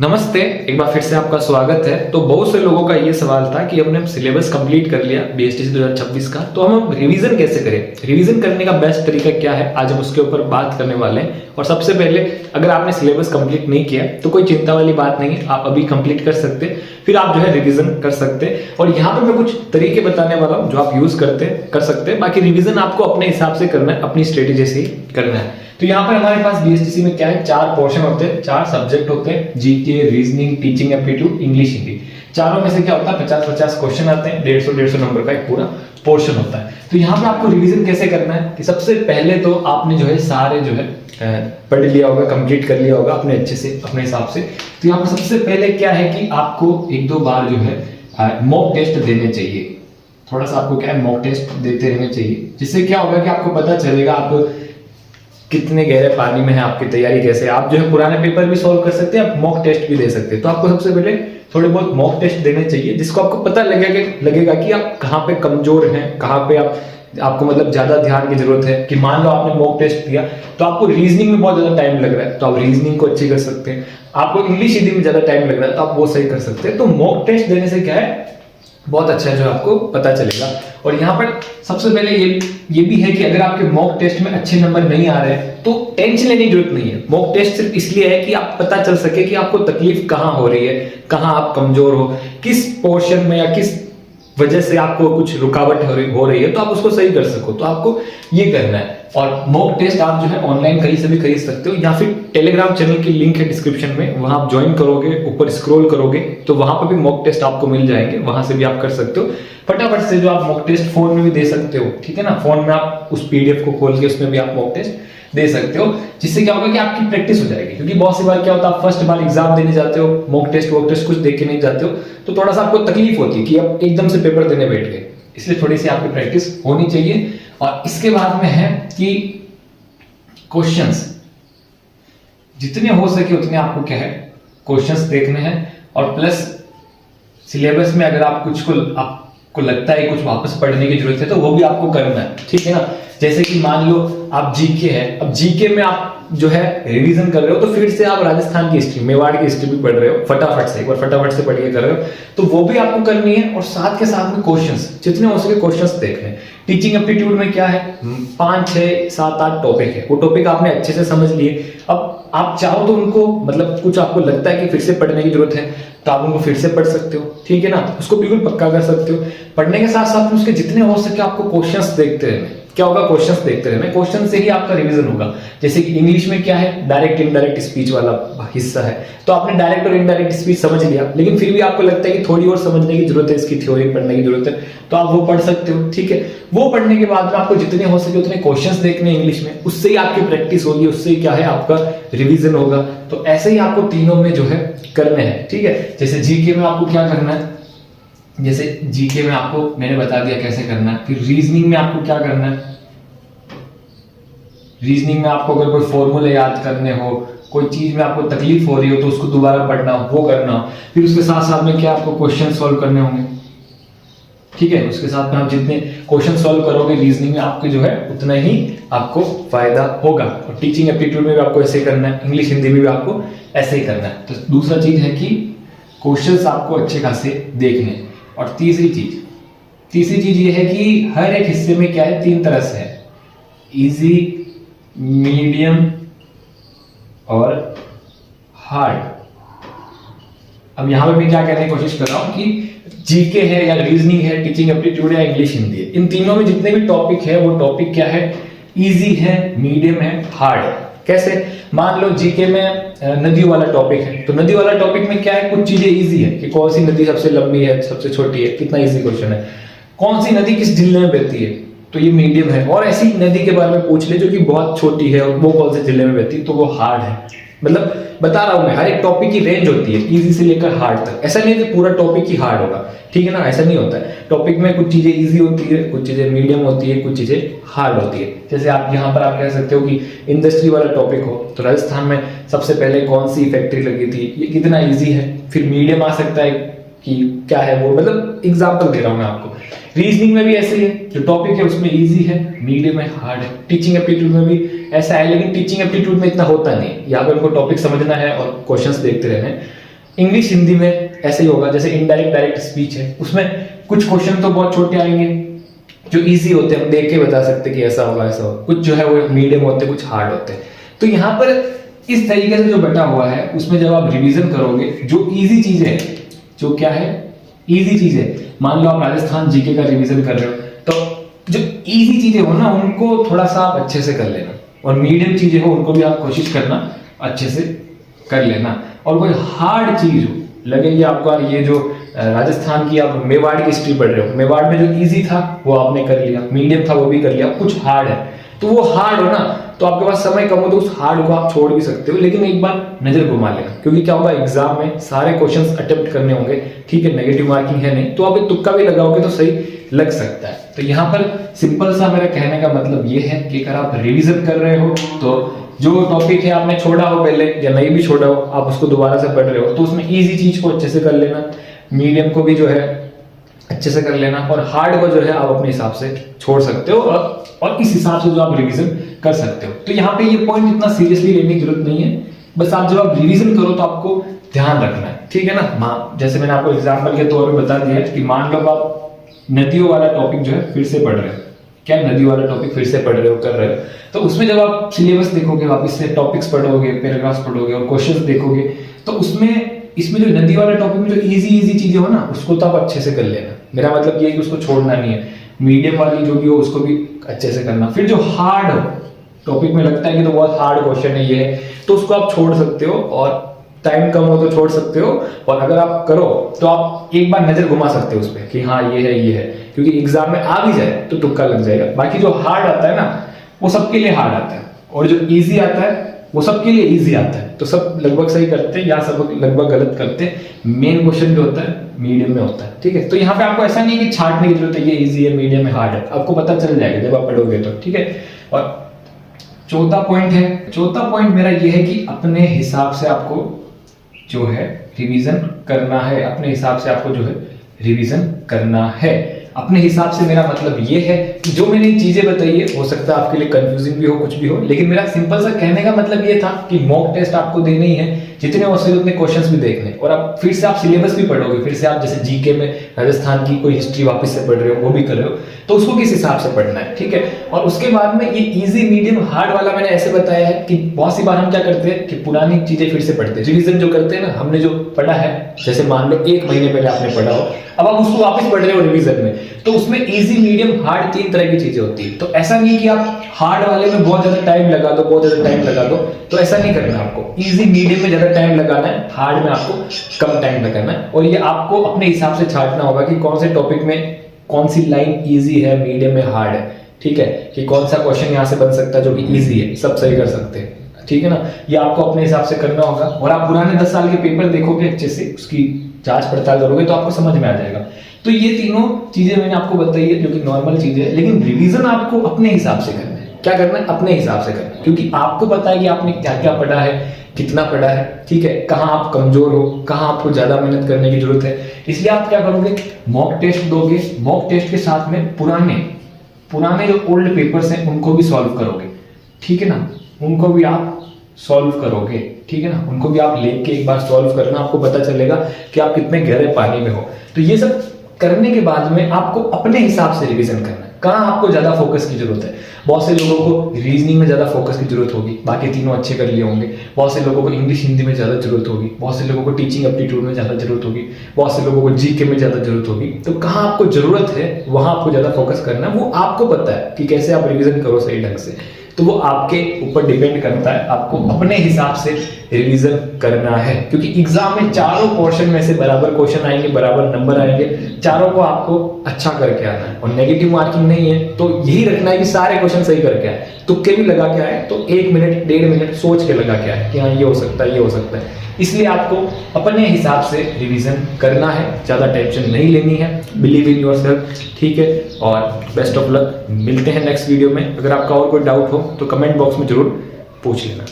नमस्ते, एक बार फिर से आपका स्वागत है। तो बहुत से लोगों का ये सवाल था कि हमने सिलेबस कंप्लीट कर लिया बीएसटीसी 2026 का, तो हम रिवीजन कैसे करें, रिवीजन करने का बेस्ट तरीका क्या है, आज हम उसके ऊपर बात करने वाले हैं। और सबसे पहले अगर आपने सिलेबस कंप्लीट नहीं किया तो कोई चिंता वाली बात नहीं है, आप अभी कंप्लीट कर सकते हैं, फिर आप जो है रिवीजन कर सकते हैं। और यहाँ पे मैं कुछ तरीके बताने वाला हूँ जो आप यूज कर सकते हैं। बाकी रिवीजन आपको अपने हिसाब से करना है, अपनी स्ट्रेटेजी से ही करना है। तो यहाँ पर हमारे पास बीएसटीसी में क्या है, 4 पोर्शन होते हैं, 4 सब्जेक्ट होते हैं, GK, reasoning, teaching aptitude, English, Hindi. चारों में से क्या होता है, 50-50 क्वेश्चन आते हैं, 150 नंबर का एक पूरा पोर्शन होता है। तो यहाँ पे आपको रिवीजन कैसे करना है कि सबसे पहले तो आपने जो है सारे जो है पढ़ लिया होगा, कंप्लीट कर लिया होगा अपने अच्छे से, अपने हिसाब से। तो यहाँ पर सबसे पहले क्या है कि आपको 1-2 बार जो है मॉक टेस्ट देने चाहिए। थोड़ा सा आपको क्या है, मॉक टेस्ट देते रहने चाहिए, जिससे क्या होगा कि आपको पता चलेगा आप कितने गहरे पानी में है, आपकी तैयारी कैसे है। आप जो है पुराने पेपर भी सॉल्व कर सकते हैं, आप मॉक टेस्ट भी दे सकते हैं। तो आपको सबसे पहले थोड़े बहुत मॉक टेस्ट देने चाहिए, जिसको आपको पता लगेगा कि आप कहाँ पे कमजोर हैं, कहाँ पे आपको मतलब ज्यादा ध्यान की जरूरत है। कि मान लो आपने मॉक टेस्ट दिया तो आपको रीजनिंग में बहुत ज्यादा टाइम लग रहा है, तो आप रीजनिंग को अच्छी कर सकते हैं। आपको इंग्लिश हिंदी में ज्यादा टाइम लग रहा है तो आप वो सही कर सकते हैं। तो मॉक टेस्ट देने से क्या है, बहुत अच्छा जो आपको पता चलेगा। और यहाँ पर सबसे पहले ये भी है कि अगर आपके मॉक टेस्ट में अच्छे नंबर नहीं आ रहे हैं तो टेंशन लेने की जरूरत नहीं है। मॉक टेस्ट सिर्फ इसलिए है कि आप पता चल सके कि आपको तकलीफ कहाँ हो रही है, कहाँ आप कमजोर हो, किस पोर्शन में या किस वजह से आपको कुछ रुकावट हो रही है, तो आप उसको सही कर सको। तो आपको ये करना है। और मॉक टेस्ट आप जो है ऑनलाइन कहीं से भी खरीद सकते हो, या फिर टेलीग्राम चैनल की लिंक है डिस्क्रिप्शन में, वहां आप ज्वाइन करोगे, ऊपर स्क्रॉल करोगे तो वहां पर भी मॉक टेस्ट आपको मिल जाएंगे, वहां से भी आप कर सकते हो फटाफट से। जो आप मॉक टेस्ट फोन में भी दे सकते हो, ठीक है ना, फोन में आप उस पीडीएफ को खोल के उसमें भी आप मॉक टेस्ट दे सकते हो, जिससे क्या होगा कि आपकी प्रैक्टिस हो जाएगी। क्योंकि बहुत सी बार क्या होता है, आप फर्स्ट बार एग्जाम देने जाते हो, मॉक टेस्ट कुछ दे के नहीं जाते हो, तो थोड़ा सा आपको तकलीफ होती है कि आप एकदम से पेपर देने बैठ गए। इसलिए थोड़ी सी आपकी प्रैक्टिस होनी चाहिए। और इसके बाद में है कि क्वेश्चंस जितने हो सके उतने आपको क्या है, क्वेश्चंस देखने हैं। और प्लस सिलेबस में अगर आप आपको लगता है कुछ वापस पढ़ने की जरूरत है तो वो भी आपको करना है, ठीक है ना। जैसे कि मान लो आप जीके है, अब जीके में आप जो है रिवीजन कर रहे हो तो फिर से आप राजस्थान की हिस्ट्री, मेवाड़ की हिस्ट्री भी पढ़ रहे हो, फटाफट से एक बार फटाफट से पढ़ के कर रहे हो, तो वो भी आपको करनी है। और साथ के साथ में क्वेश्चंस जितने हो सके क्वेश्चंस देखने हैं। टीचिंग एप्टीट्यूड में क्या है, 5, 6, 7, 8 टॉपिक है, वो टॉपिक आपने अच्छे से समझ लिए। अब आप चाहो तो उनको मतलब कुछ आपको लगता है कि फिर से पढ़ने की जरूरत है तो आप उनको फिर से पढ़ सकते हो, ठीक है ना, उसको बिल्कुल पक्का कर सकते हो। पढ़ने के साथ साथ उसके जितने हो सके आपको क्वेश्चंस देखते रहने। क्या होगा, क्वेश्चंस देखते रहना, क्वेश्चन से ही आपका रिवीजन होगा। जैसे कि इंग्लिश में क्या है, डायरेक्ट इनडायरेक्ट स्पीच वाला हिस्सा है, तो आपने डायरेक्ट और इनडायरेक्ट स्पीच समझ लिया, लेकिन फिर भी आपको लगता है कि थोड़ी और समझने की जरूरत है, इसकी थ्योरी पढ़ने की जरूरत है, तो आप वो पढ़ सकते हो, ठीक है। वो पढ़ने के बाद में आपको जितने हो सके उतने क्वेश्चंस देखने इंग्लिश में, उससे ही आपकी प्रैक्टिस होगी, उससे ही क्या है आपका रिवीजन होगा। तो ऐसे ही आपको तीनों में जो है करने हैं, ठीक है। जैसे जीके में आपको क्या करना है, जैसे जीके में आपको मैंने बता दिया कैसे करना है। फिर रीजनिंग में आपको क्या करना है, रीजनिंग में आपको अगर कोई फॉर्मूले याद करने हो, कोई चीज में आपको तकलीफ हो रही हो तो उसको दोबारा पढ़ना हो, वो करना हो। फिर उसके साथ साथ में क्या आपको क्वेश्चन सॉल्व करने होंगे, ठीक है। उसके साथ में आप जितने क्वेश्चन सॉल्व करोगे रीजनिंग में आपके जो है उतना ही आपको फायदा होगा। और टीचिंग एप्टीट्यूड में भी आपको ऐसे ही करना है, इंग्लिश हिंदी में भी आपको ऐसे ही करना है। तो दूसरा चीज है कि क्वेश्चंस आपको अच्छे खासे देखने। और तीसरी चीज ये है कि हर एक हिस्से में क्या है, 3 तरह से है, इजी, मीडियम और हार्ड। अब यहां पे मैं क्या कहने की कोशिश कर रहा हूं कि जीके है या रीजनिंग है, टीचिंग एप्टीट्यूड है, इंग्लिश हिंदी है, इन तीनों में जितने भी टॉपिक है वो टॉपिक क्या है, इजी है, मीडियम है, हार्ड है। कैसे, मान लो जीके में नदियों वाला टॉपिक है, तो नदी वाला टॉपिक में क्या है, कुछ चीजें इजी है कि कौन सी नदी सबसे लंबी है, सबसे छोटी है, कितना इजी क्वेश्चन है। कौन सी नदी किस जिले में बहती है, तो ये मीडियम है। और ऐसी नदी के बारे में पूछ ले जो कि बहुत छोटी है और वो कौन से जिले में बहती है, तो वो हार्ड है। मतलब बता रहा हूं मैं, हर एक टॉपिक की रेंज होती है, इजी से लेकर हार्ड तक। ऐसा नहीं है कि पूरा टॉपिक ही हार्ड होगा, ठीक है ना, ऐसा नहीं होता है। टॉपिक में कुछ चीजें इजी होती है, कुछ चीजें मीडियम होती है, कुछ चीजें हार्ड होती है। जैसे आप यहाँ पर आप कह सकते हो कि इंडस्ट्री वाला टॉपिक हो तो राजस्थान में सबसे पहले कौन सी फैक्ट्री लगी थी, ये कितना ईजी है। फिर मीडियम आ सकता है कि क्या है वो, मतलब एग्जाम्पल दे रहा हूं मैं आपको। रीजनिंग में भी ऐसे ही है, जो टॉपिक है उसमें इजी है, मीडियम है, हार्ड है। टीचिंग एप्टीट्यूड में भी ऐसा है, लेकिन टीचिंग एप्टीट्यूड में इतना होता नहीं। यहाँ पे उनको टॉपिक समझना है और क्वेश्चंस देखते रहने हैं। इंग्लिश हिंदी में ऐसे ही होगा, जैसे इनडायरेक्ट डायरेक्ट स्पीच है, उसमें कुछ क्वेश्चन तो बहुत छोटे आएंगे जो इजी होते हैं, हम देख के बता सकते हैं कि ऐसा होगा ऐसा होगा, कुछ जो है वो मीडियम होते हैं, कुछ हार्ड होते हैं। तो यहाँ पर इस तरीके से जो बटा हुआ है उसमें जब आप रिवीजन करोगे, जो इजी चीजें है, जो क्या है इजी चीजें, मान लो आप राजस्थान जीके का रिवीजन कर रहे हो, तो जो इजी चीजें हो ना उनको थोड़ा सा आप अच्छे से कर लेना, और मीडियम चीजें हो उनको भी आप कोशिश करना अच्छे से कर लेना। और कोई हार्ड चीज हो, लगेगी आपका ये जो राजस्थान की आप मेवाड़ की हिस्ट्री पढ़ रहे हो, मेवाड़ में जो इजी था वो आपने कर लिया, मीडियम था वो भी कर लिया, कुछ हार्ड है तो वो हार्ड हो ना, तो आपके पास समय कम हो तो उस हार्ड को आप छोड़ भी सकते हो, लेकिन एक बार नजर घुमा लेना, क्योंकि क्या होगा एग्जाम में सारे क्वेश्चंस अटेम्प्ट करने होंगे, ठीक है, नेगेटिव मार्किंग है नहीं, तो आप एक तुक्का भी लगाओगे तो सही लग सकता है। तो यहाँ पर सिंपल सा मेरा कहने का मतलब ये है कि अगर आप रिविजन कर रहे हो तो जो टॉपिक है आपने छोड़ा हो पहले या नहीं भी छोड़ा हो, आप उसको दोबारा से पढ़ रहे हो तो उसमें इजी चीज को अच्छे से कर लेना, मीडियम को भी जो है अच्छे से कर लेना, और हार्ड को जो है आप अपने हिसाब से छोड़ सकते हो, और इस हिसाब से जो आप रिवीजन कर सकते हो। तो यहाँ पे ये पॉइंट इतना सीरियसली लेने की जरूरत नहीं है, बस आप जब आप रिवीजन करो तो आपको ध्यान रखना है, ठीक है ना। जैसे मैंने आपको एग्जाम्पल के तौर पर बता दिया कि मान लो आप नदियों वाला टॉपिक जो है फिर से पढ़ रहे हो, क्या नदी वाला टॉपिक फिर से पढ़ रहे हो कर रहे हो, तो उसमें जब आप सिलेबस देखोगे, वापस से टॉपिक्स पढ़ोगे, पैराग्राफ्स पढ़ोगे और क्वेश्चंस देखोगे, तो इसमें जो नदी वाला टॉपिक में जो इजी चीजें हो ना उसको तो आप अच्छे से कर लेना, मेरा मतलब ये है कि उसको छोड़ना नहीं है, मीडियम वाली जो भी हो उसको भी अच्छे से करना। फिर जो हार्ड टॉपिक में लगता है कि तो बहुत हार्ड क्वेश्चन है ये है, तो उसको आप छोड़ सकते हो, और टाइम कम हो तो छोड़ सकते हो, और अगर आप करो तो आप एक बार नजर घुमा सकते हो उस पर कि हाँ ये है, क्योंकि एग्जाम में आ भी जाए तो तुक्का लग जाएगा। बाकी जो हार्ड आता है ना वो सबके लिए हार्ड आता है, और जो इजी आता है वो सबके लिए इजी आता है, तो सब लगभग सही करते हैं या सब लगभग गलत करते हैं। मेन क्वेश्चन जो होता है मीडियम में होता है, ठीक है। तो यहाँ पे आपको ऐसा नहीं है कि छांटने की जरूरत है ये इजी है मीडियम है हार्ड है, आपको पता चल जाएगा जब आप पढ़ोगे तो, ठीक है। और चौथा पॉइंट मेरा ये है कि अपने हिसाब से आपको जो है रिवीजन करना है, अपने हिसाब से आपको जो है रिवीजन करना है। अपने हिसाब से मेरा मतलब ये है कि जो मैंने चीजें बताई है हो सकता है आपके लिए कंफ्यूजिंग भी हो, कुछ भी हो, लेकिन मेरा सिंपल सा कहने का मतलब ये था कि मॉक टेस्ट आपको देने ही है, जितने हो सके उतने क्वेश्चंस भी देखने, और आप फिर से आप सिलेबस भी पढ़ोगे, फिर से आप जैसे जीके में राजस्थान की कोई हिस्ट्री वापस से पढ़ रहे हो वो भी कर रहे हो, तो उसको किस हिसाब से पढ़ना है, ठीक है। और उसके बाद में ये इजी मीडियम हार्ड वाला मैंने ऐसे बताया है कि बहुत सी बार हम क्या करते हैं कि पुरानी चीजें फिर से पढ़ते हैं, रिवीजन जो करते हैं ना, हमने जो पढ़ा है, जैसे मान लो 1 महीने पहले आपने पढ़ा हो, अब आप उसको वापस पढ़ रहे हो रिवीजन में, तो उसमें इजी मीडियम हार्ड 3 तरह की चीजें होती है। तो ऐसा नहीं कि आप हार्ड वाले में बहुत ज्यादा टाइम लगा दो, तो ऐसा नहीं करना आपको, इजी मीडियम में ज्यादा टाइम लगाना है, हार्ड में आपको कम टाइम लगाना है, और ये आपको अपने हिसाब से छांटना होगा कि कौन से टॉपिक में कौन सी लाइन इजी है, मीडियम में हार्ड है, ठीक है, कि कौन सा क्वेश्चन यहाँ से बन सकता है जो कि इजी है, सब सही कर सकते हैं, ठीक है ना। ये आपको अपने हिसाब से करना होगा, और आप पुराने 10 साल के पेपर देखोगे अच्छे से, उसकी जांच पड़ताल करोगे तो आपको समझ में आ जाएगा। तो ये तीनों चीजें मैंने आपको बताई है जो कि नॉर्मल चीजें है, लेकिन रिवीजन आपको अपने हिसाब से करना है। क्या करना है? अपने हिसाब से करना है, क्योंकि आपको पता है कि आपने क्या क्या पढ़ा है, कितना पढ़ा है, ठीक है, कहाँ आप कमजोर हो, कहाँ आपको ज्यादा मेहनत करने की जरूरत है। इसलिए आप क्या करोगे, मॉक टेस्ट दोगे, मॉक टेस्ट के साथ में पुराने जो ओल्ड पेपर्स हैं उनको भी सॉल्व करोगे, ठीक है ना, उनको भी आप सॉल्व करोगे, ठीक है ना, उनको भी आप लेके एक बार सॉल्व करना, आपको पता चलेगा कि आप कितने गहरे पानी में हो। तो ये सब करने के बाद में आपको अपने हिसाब से रिवीजन करना है, कहाँ आपको ज्यादा फोकस की जरूरत है। बहुत से लोगों को रीजनिंग में ज्यादा फोकस की जरूरत होगी, बाकी तीनों अच्छे कर लिए होंगे। बहुत से लोगों को इंग्लिश हिंदी में ज्यादा जरूरत होगी, बहुत से लोगों को टीचिंग एप्टीट्यूड में ज्यादा जरूरत होगी, बहुत से लोगों को जीके में ज्यादा जरूरत होगी। तो कहाँ आपको जरूरत है वहां आपको ज्यादा फोकस करना है, वो आपको पता है कि कैसे आप रिविजन करो सही ढंग से, तो वो आपके ऊपर डिपेंड करता है, आपको अपने हिसाब से रिवीजन करना है। क्योंकि एग्जाम में चारों पोर्शन में से बराबर क्वेश्चन आएंगे, बराबर नंबर आएंगे, चारों को आपको अच्छा करके आना है, और नेगेटिव मार्किंग नहीं है। तो यही रखना है कि सारे क्वेश्चन सही करके आए, तुक्के भी लगा के आए तो 1 मिनट 1.5 मिनट सोच के लगा के आए कि हाँ ये हो सकता है, ये हो सकता है। इसलिए आपको अपने हिसाब से रिवीजन करना है, ज्यादा टेंशन नहीं लेनी है, बिलीव इन योरसेल्फ, ठीक है। और बेस्ट ऑफ लक, मिलते हैं नेक्स्ट वीडियो में। अगर आपका और कोई डाउट हो तो कमेंट बॉक्स में जरूर पूछ लेना।